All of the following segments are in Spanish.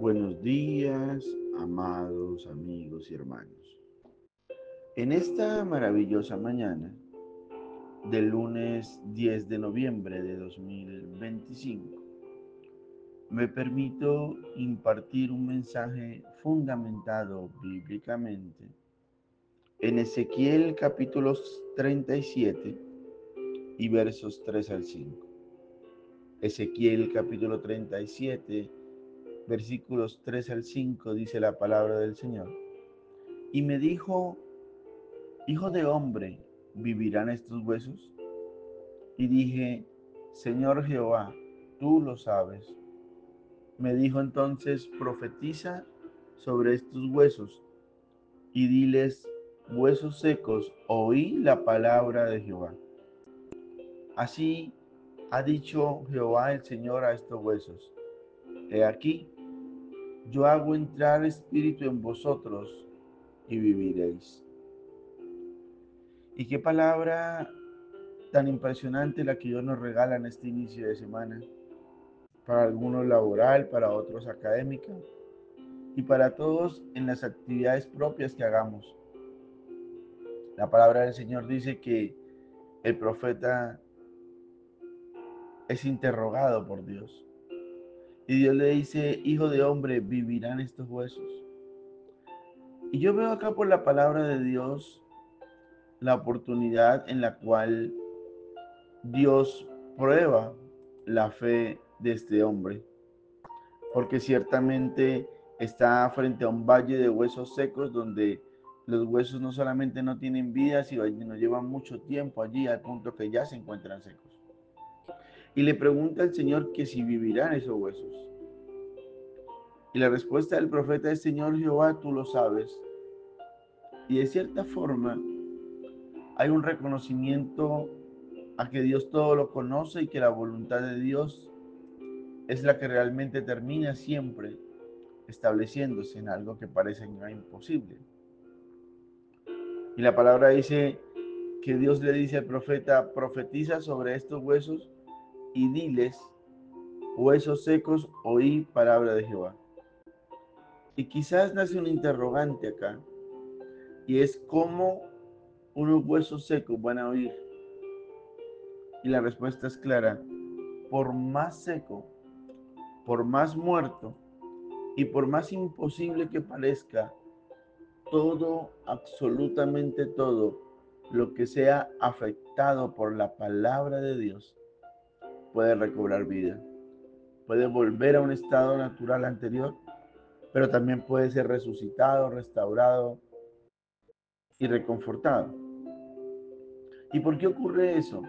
Buenos días, amados amigos y hermanos. En esta maravillosa mañana del lunes 10 de noviembre de 2025, me permito impartir un mensaje fundamentado bíblicamente en Ezequiel capítulos 37 y versos 3 al 5. Ezequiel capítulo 37, versículos 3 al 5 dice la palabra del Señor. Y me dijo: Hijo de hombre, ¿vivirán estos huesos? Y dije: Señor Jehová, tú lo sabes. Me dijo entonces: profetiza sobre estos huesos y diles: huesos secos, oí la palabra de Jehová. Así ha dicho Jehová el Señor a estos huesos: he aquí, yo hago entrar espíritu en vosotros y viviréis. Y qué palabra tan impresionante la que Dios nos regala en este inicio de semana. Para algunos laboral, para otros académica y para todos en las actividades propias que hagamos. La palabra del Señor dice que el profeta es interrogado por Dios. Y Dios le dice: hijo de hombre, ¿vivirán estos huesos? Y yo veo acá por la palabra de Dios la oportunidad en la cual Dios prueba la fe de este hombre, porque ciertamente está frente a un valle de huesos secos donde los huesos no solamente no tienen vida, sino llevan mucho tiempo allí al punto que ya se encuentran secos. Y le pregunta al Señor que si vivirán esos huesos. Y la respuesta del profeta es: Señor Jehová, tú lo sabes. Y de cierta forma hay un reconocimiento a que Dios todo lo conoce y que la voluntad de Dios es la que realmente termina siempre estableciéndose en algo que parece imposible. Y la palabra dice que Dios le dice al profeta: profetiza sobre estos huesos y diles: huesos secos, oí palabra de Jehová. Y quizás nace un interrogante acá, y es: ¿cómo unos huesos secos van a oír? Y la respuesta es clara: por más seco, por más muerto y por más imposible que parezca, todo, absolutamente todo, lo que sea afectado por la palabra de Dios puede recobrar vida, puede volver a un estado natural anterior, pero también puede ser resucitado, restaurado y reconfortado. ¿Y por qué ocurre eso?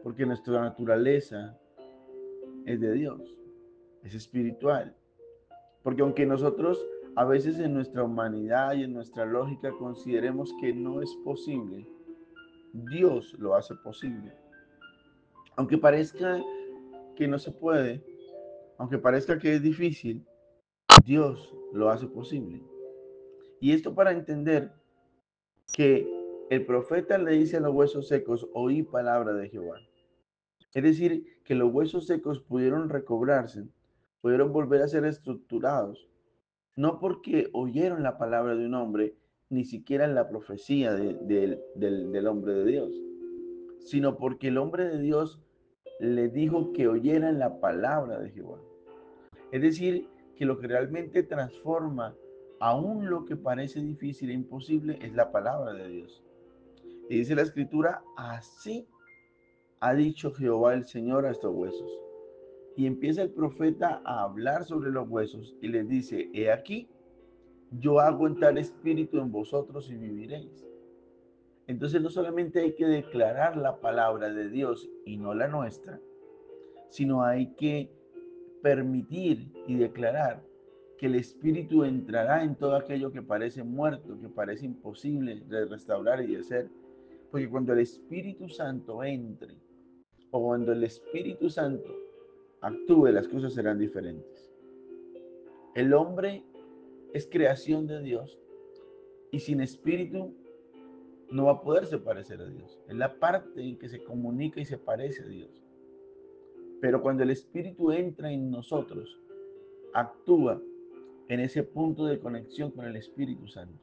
Porque nuestra naturaleza es de Dios, es espiritual. Porque aunque nosotros a veces en nuestra humanidad y en nuestra lógica consideremos que no es posible, Dios lo hace posible. Aunque parezca que no se puede, aunque parezca que es difícil, Dios lo hace posible. Y esto para entender que el profeta le dice a los huesos secos: oí palabra de Jehová. Es decir, que los huesos secos pudieron recobrarse, pudieron volver a ser estructurados, no porque oyeron la palabra de un hombre, ni siquiera en la profecía del hombre de Dios, sino porque el hombre de Dios le dijo que oyeran la palabra de Jehová. Es decir, que lo que realmente transforma aún lo que parece difícil e imposible es la palabra de Dios. Y dice la escritura: así ha dicho Jehová el Señor a estos huesos. Y empieza el profeta a hablar sobre los huesos y les dice: he aquí, yo hago entrar espíritu en vosotros y viviréis. Entonces no solamente hay que declarar la palabra de Dios y no la nuestra, sino hay que permitir y declarar que el Espíritu entrará en todo aquello que parece muerto, que parece imposible de restaurar y de hacer. Porque cuando el Espíritu Santo entre, o cuando el Espíritu Santo actúe, las cosas serán diferentes. El hombre es creación de Dios y sin Espíritu no va a poderse parecer a Dios. Es la parte en que se comunica y se parece a Dios. Pero cuando el Espíritu entra en nosotros, actúa en ese punto de conexión con el Espíritu Santo.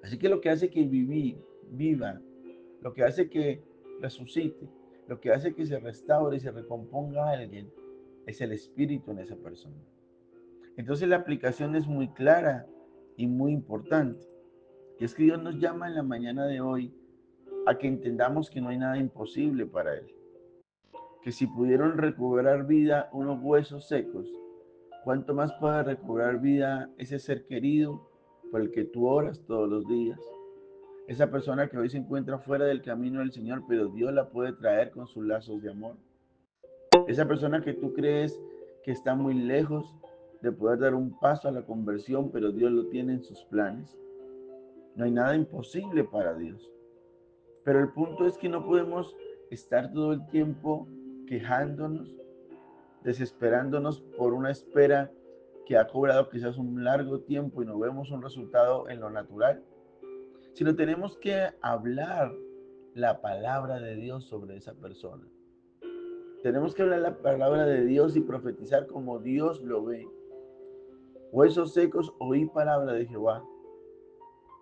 Así que lo que hace que viva, lo que hace que resucite, lo que hace que se restaure y se recomponga a alguien, es el Espíritu en esa persona. Entonces la aplicación es muy clara y muy importante. Y es que Dios nos llama en la mañana de hoy a que entendamos que no hay nada imposible para Él. Que si pudieron recobrar vida unos huesos secos, ¿cuánto más puede recobrar vida ese ser querido por el que tú oras todos los días? Esa persona que hoy se encuentra fuera del camino del Señor, pero Dios la puede traer con sus lazos de amor. Esa persona que tú crees que está muy lejos de poder dar un paso a la conversión, pero Dios lo tiene en sus planes. No hay nada imposible para Dios. Pero el punto es que no podemos estar todo el tiempo quejándonos, desesperándonos por una espera que ha cobrado quizás un largo tiempo y no vemos un resultado en lo natural, sino tenemos que hablar la palabra de Dios sobre esa persona. Tenemos que hablar la palabra de Dios y profetizar como Dios lo ve. Huesos secos, oí palabra de Jehová.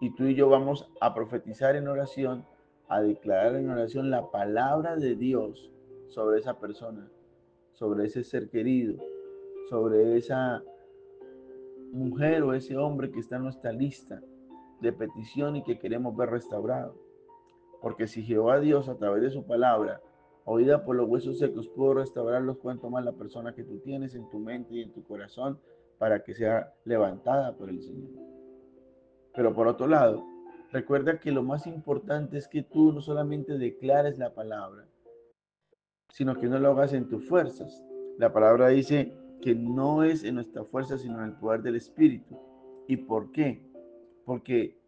Y tú y yo vamos a profetizar en oración, a declarar en oración la palabra de Dios sobre esa persona, sobre ese ser querido, sobre esa mujer o ese hombre que está en nuestra lista de petición y que queremos ver restaurado. Porque si Jehová Dios a través de su palabra, oída por los huesos secos, pudo restaurarlos, cuanto más la persona que tú tienes en tu mente y en tu corazón para que sea levantada por el Señor. Pero por otro lado, recuerda que lo más importante es que tú no solamente declares la palabra, sino que no lo hagas en tus fuerzas. La palabra dice que no es en nuestra fuerza, sino en el poder del Espíritu. ¿Y por qué? Porque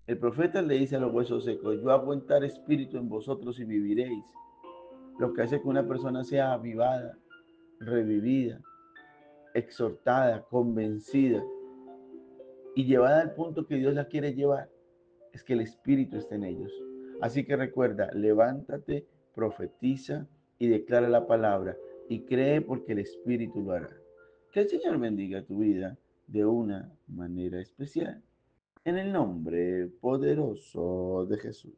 el profeta le dice a los huesos secos, yo hago entrar espíritu en vosotros y viviréis. Lo que hace que una persona sea avivada, revivida, exhortada, convencida y llevada al punto que Dios la quiere llevar, es que el Espíritu esté en ellos. Así que recuerda, levántate, profetiza y declara la palabra y cree porque el Espíritu lo hará. Que el Señor bendiga tu vida de una manera especial. En el nombre poderoso de Jesús.